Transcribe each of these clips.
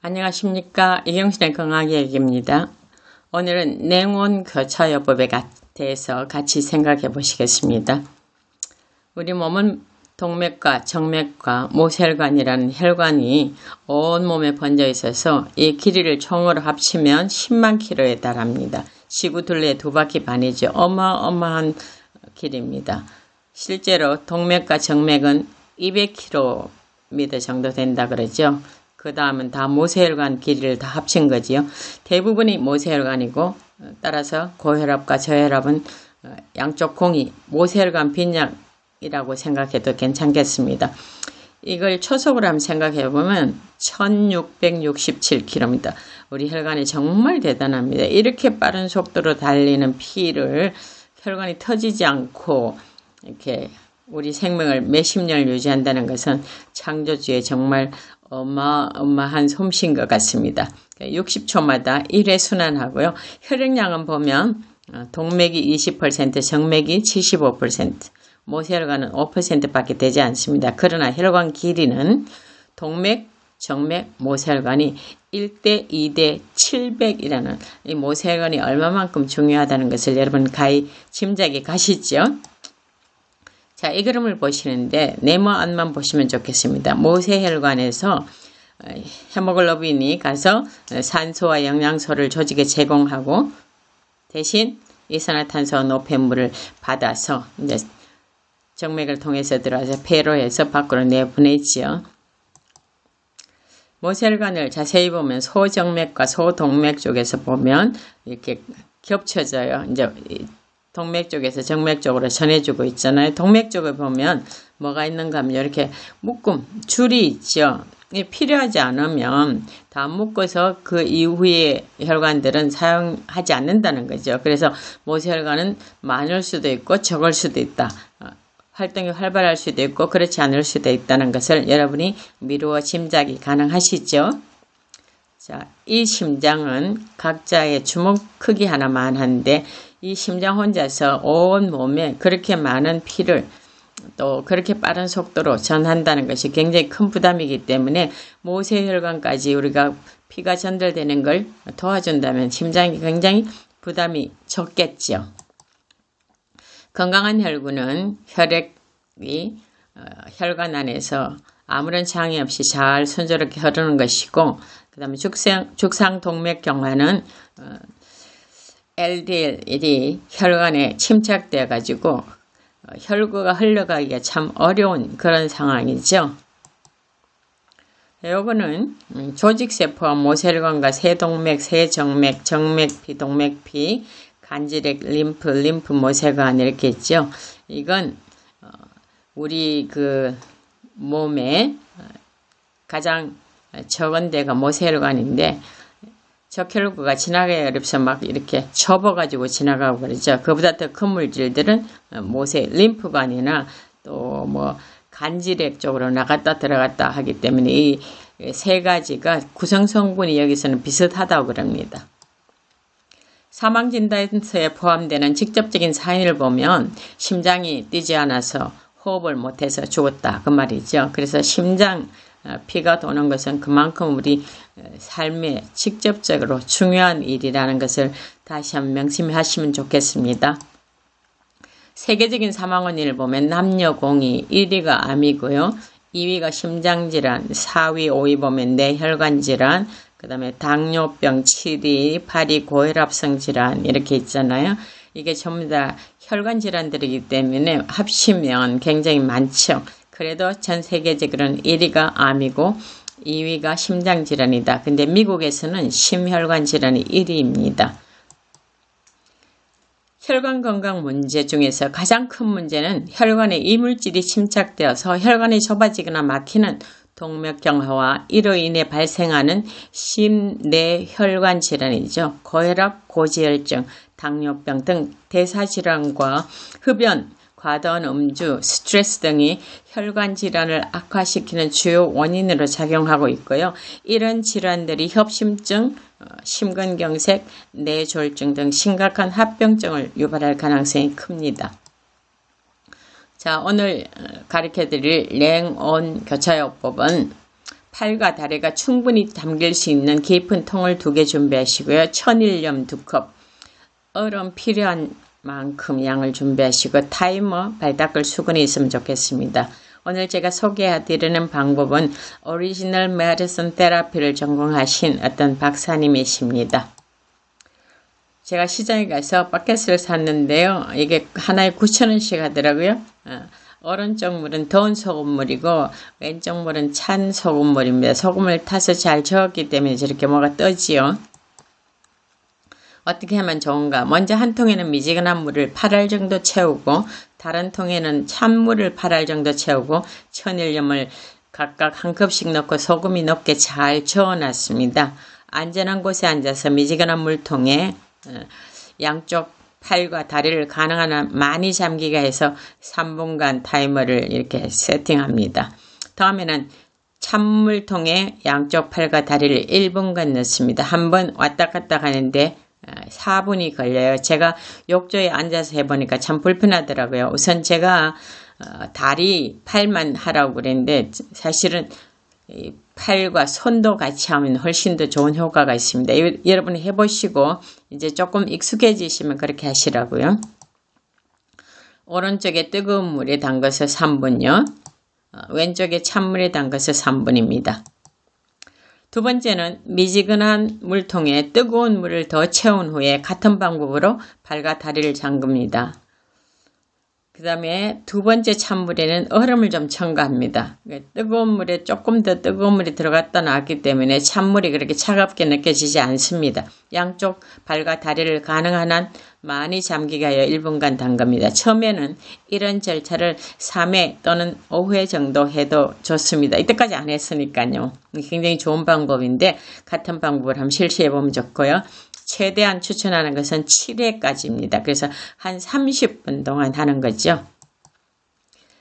안녕하십니까. 이경신의 건강얘기입니다. 오늘은 냉온 교차요법에 대해서 같이 생각해 보시겠습니다. 우리 몸은 동맥과 정맥과 모세혈관이라는 혈관이 온몸에 번져 있어서 이 길이를 총으로 합치면 10만 킬로에 달합니다. 지구 둘레 2바퀴 반이죠. 어마어마한 길이입니다. 실제로 동맥과 정맥은 200km 정도 된다 그러죠. 그 다음은 다 모세혈관 길이를 다 합친 거지요. 대부분이 모세혈관이고 따라서 고혈압과 저혈압은 양쪽 공이 모세혈관 빈약이라고 생각해도 괜찮겠습니다. 이걸 초속으로 한번 생각해 보면 1667km. 우리 혈관이 정말 대단합니다. 이렇게 빠른 속도로 달리는 피를 혈관이 터지지 않고 이렇게 우리 생명을 몇십 년을 유지한다는 것은 창조주의 정말 어마어마한 솜씨인 것 같습니다. 60초마다 1회 순환하고요. 혈액량은 보면 동맥이 20%, 정맥이 75%, 모세혈관은 5%밖에 되지 않습니다. 그러나 혈관 길이는 동맥, 정맥, 모세혈관이 1대 2대 700이라는 이 모세혈관이 얼마만큼 중요하다는 것을 여러분 짐작이 가시죠? 자, 이 그림을 보시는데 네모 안만 보시면 좋겠습니다. 모세혈관에서 헤모글로빈이 가서 산소와 영양소를 조직에 제공하고 대신 이산화탄소와 노폐물을 받아서 이제 정맥을 통해서 들어와서 폐로 해서 밖으로 내보내지요. 모세혈관을 자세히 보면 소정맥과 소동맥 쪽에서 보면 이렇게 겹쳐져요. 이제 동맥 쪽에서 정맥 쪽으로 전해주고 있잖아요. 동맥 쪽에 보면 뭐가 있는가 하면 이렇게 묶음, 줄이 있죠. 필요하지 않으면 다 묶어서 그 이후에 혈관들은 사용하지 않는다는 거죠. 그래서 모세혈관은 많을 수도 있고 적을 수도 있다. 활동이 활발할 수도 있고 그렇지 않을 수도 있다는 것을 여러분이 미루어 짐작이 가능하시죠. 자, 이 심장은 각자의 주먹 크기 하나만 한데 이 심장 혼자서 온 몸에 그렇게 많은 피를 또 그렇게 빠른 속도로 전한다는 것이 굉장히 큰 부담이기 때문에 모세혈관까지 우리가 피가 전달되는 걸 도와준다면 심장이 굉장히 부담이 적겠죠. 건강한 혈구는 혈액이 혈관 안에서 아무런 장애 없이 잘 순조롭게 흐르는 것이고 그 다음에 죽상동맥경화는 LDL이 혈관에 침착되어 가지고 혈구가 흘러가기가 참 어려운 그런 상황이죠. 요거는 조직세포와 모세혈관과 세동맥, 세정맥, 정맥피, 동맥피, 간질액, 림프 모세관 이렇게 있죠. 이건 우리 그 몸에 가장 적은 데가 모세혈관인데 적혈구가 지나가기 어렵서 막 이렇게 접어가지고 지나가고 그러죠. 그보다 더 큰 물질들은 림프관이나 또 뭐 간질액 쪽으로 나갔다 들어갔다 하기 때문에 이 세 가지가 구성 성분이 여기서는 비슷하다고 그럽니다. 사망 진단서에 포함되는 직접적인 사인을 보면 심장이 뛰지 않아서 호흡을 못해서 죽었다 그 말이죠. 그래서 심장 피가 도는 것은 그만큼 우리 삶에 직접적으로 중요한 일이라는 것을 다시 한번 명심하시면 좋겠습니다. 세계적인 사망 원인을 보면 남녀 공이 1위가 암이고요. 2위가 심장질환, 4위, 5위 보면 뇌혈관 질환, 그 다음에 당뇨병 7위, 8위 고혈압성 질환 이렇게 있잖아요. 이게 전부 다 혈관 질환들이기 때문에 합치면 굉장히 많죠. 그래도 전 세계적으로는 1위가 암이고 2위가 심장질환이다. 근데 미국에서는 심혈관 질환이 1위입니다. 혈관 건강 문제 중에서 가장 큰 문제는 혈관에 이물질이 침착되어서 혈관이 좁아지거나 막히는 동맥경화와 이로 인해 발생하는 심뇌혈관 질환이죠. 고혈압, 고지혈증, 당뇨병 등 대사질환과 흡연, 과다한 음주, 스트레스 등이 혈관 질환을 악화시키는 주요 원인으로 작용하고 있고요. 이런 질환들이 협심증, 심근경색, 뇌졸중 등 심각한 합병증을 유발할 가능성이 큽니다. 자, 오늘 가르쳐드릴 냉온 교차요법은 팔과 다리가 충분히 담길 수 있는 깊은 통을 2개 준비하시고요. 천일염 2컵, 얼음 필요한 만큼 양을 준비하시고 타이머, 발 닦을 수건이 있으면 좋겠습니다. 오늘 제가 소개해드리는 방법은 오리지널 메디슨 테라피를 전공하신 어떤 박사님이십니다. 제가 시장에 가서 바켓을 샀는데요. 이게 하나에 9,000원씩 하더라고요. 오른쪽 물은 더운 소금물이고 왼쪽 물은 찬 소금물입니다. 소금을 타서 잘 저었기 때문에 저렇게 뭐가 떠지요. 어떻게 하면 좋은가? 먼저 한 통에는 미지근한 물을 8알 정도 채우고 다른 통에는 찬물을 8알 정도 채우고 천일염을 각각 한 컵씩 넣고 소금이 녹게 잘 저어놨습니다. 안전한 곳에 앉아서 미지근한 물통에 양쪽 팔과 다리를 가능한 한 많이 잠기게 해서 3분간 타이머를 이렇게 세팅합니다. 다음에는 찬물통에 양쪽 팔과 다리를 1분간 넣습니다. 한번 왔다 갔다 하는데 4분이 걸려요. 제가 욕조에 앉아서 해보니까 참 불편하더라고요. 우선 제가 다리, 팔만 하라고 그랬는데 사실은 팔과 손도 같이 하면 훨씬 더 좋은 효과가 있습니다. 여러분이 해보시고 이제 조금 익숙해지시면 그렇게 하시라고요. 오른쪽에 뜨거운 물에 담가서 3분요. 왼쪽에 찬물에 담가서 3분입니다. 두 번째는 미지근한 물통에 뜨거운 물을 더 채운 후에 같은 방법으로 발과 다리를 잠깁니다. 그 다음에 두 번째 찬물에는 얼음을 좀 첨가합니다. 뜨거운 물에 조금 더 뜨거운 물이 들어갔다 나왔기 때문에 찬물이 그렇게 차갑게 느껴지지 않습니다. 양쪽 발과 다리를 가능한 한 많이 잠기게 하여 1분간 담갑니다. 처음에는 이런 절차를 3회 또는 5회 정도 해도 좋습니다. 이때까지 안 했으니까요. 굉장히 좋은 방법인데 같은 방법을 한번 실시해보면 좋고요. 최대한 추천하는 것은 7회까지입니다. 그래서 한 30분 동안 하는 거죠.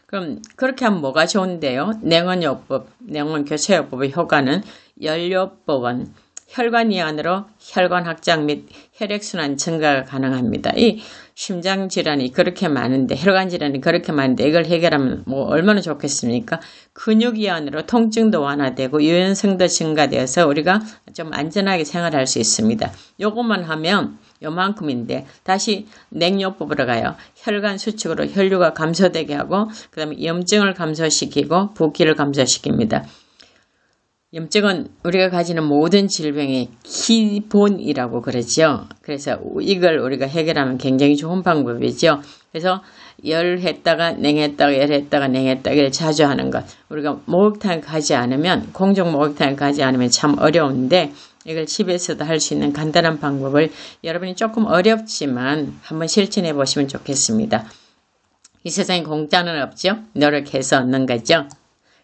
그럼 그렇게 하면 뭐가 좋은데요? 냉온요법, 냉온교차요법의 효과는 연료법은 혈관 이완으로 혈관 확장 및 혈액순환 증가가 가능합니다. 이 심장질환이 그렇게 많은데 혈관질환이 그렇게 많은데 이걸 해결하면 뭐 얼마나 좋겠습니까? 근육 이완으로 통증도 완화되고 유연성도 증가되어서 우리가 좀 안전하게 생활할 수 있습니다. 요것만 하면 요만큼인데 다시 냉요법으로 가요. 혈관 수축으로 혈류가 감소되게 하고 그 다음에 염증을 감소시키고 붓기를 감소시킵니다. 염증은 우리가 가지는 모든 질병의 기본이라고 그러죠. 그래서 이걸 우리가 해결하면 굉장히 좋은 방법이죠. 그래서 열했다가 냉했다가 열했다가 냉했다가 이걸 자주 하는 것. 우리가 목욕탕을 가지 않으면 공중 목욕탕을 가지 않으면 참 어려운데 이걸 집에서도 할 수 있는 간단한 방법을 여러분이 조금 어렵지만 한번 실천해 보시면 좋겠습니다. 이 세상에 공짜는 없죠. 노력해서 얻는 거죠.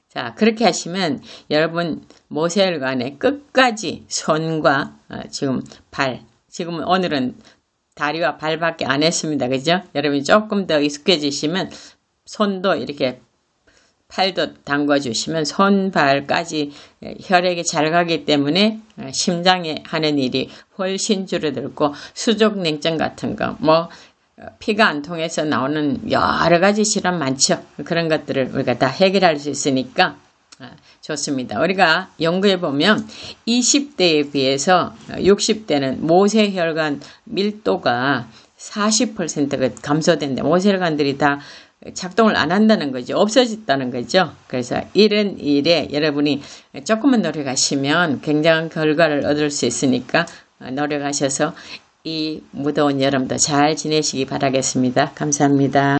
자, 그렇게 하시면 여러분 모세혈관의 끝까지 손과 지금 발, 지금 오늘은 다리와 발밖에 안 했습니다. 그죠? 여러분이 조금 더 익숙해지시면 손도 이렇게 팔도 담궈주시면 손, 발까지 혈액이 잘 가기 때문에 심장에 하는 일이 훨씬 줄어들고 수족냉증 같은 거, 뭐 피가 안 통해서 나오는 여러 가지 질환 많죠. 그런 것들을 우리가 다 해결할 수 있으니까 좋습니다. 우리가 연구해 보면 20대에 비해서 60대는 모세혈관 밀도가 40%가 감소된다. 모세혈관들이 다 작동을 안 한다는 거죠. 없어졌다는 거죠. 그래서 이런 일에 여러분이 조금만 노력하시면 굉장한 결과를 얻을 수 있으니까 노력하셔서 이 무더운 여름도 잘 지내시기 바라겠습니다. 감사합니다.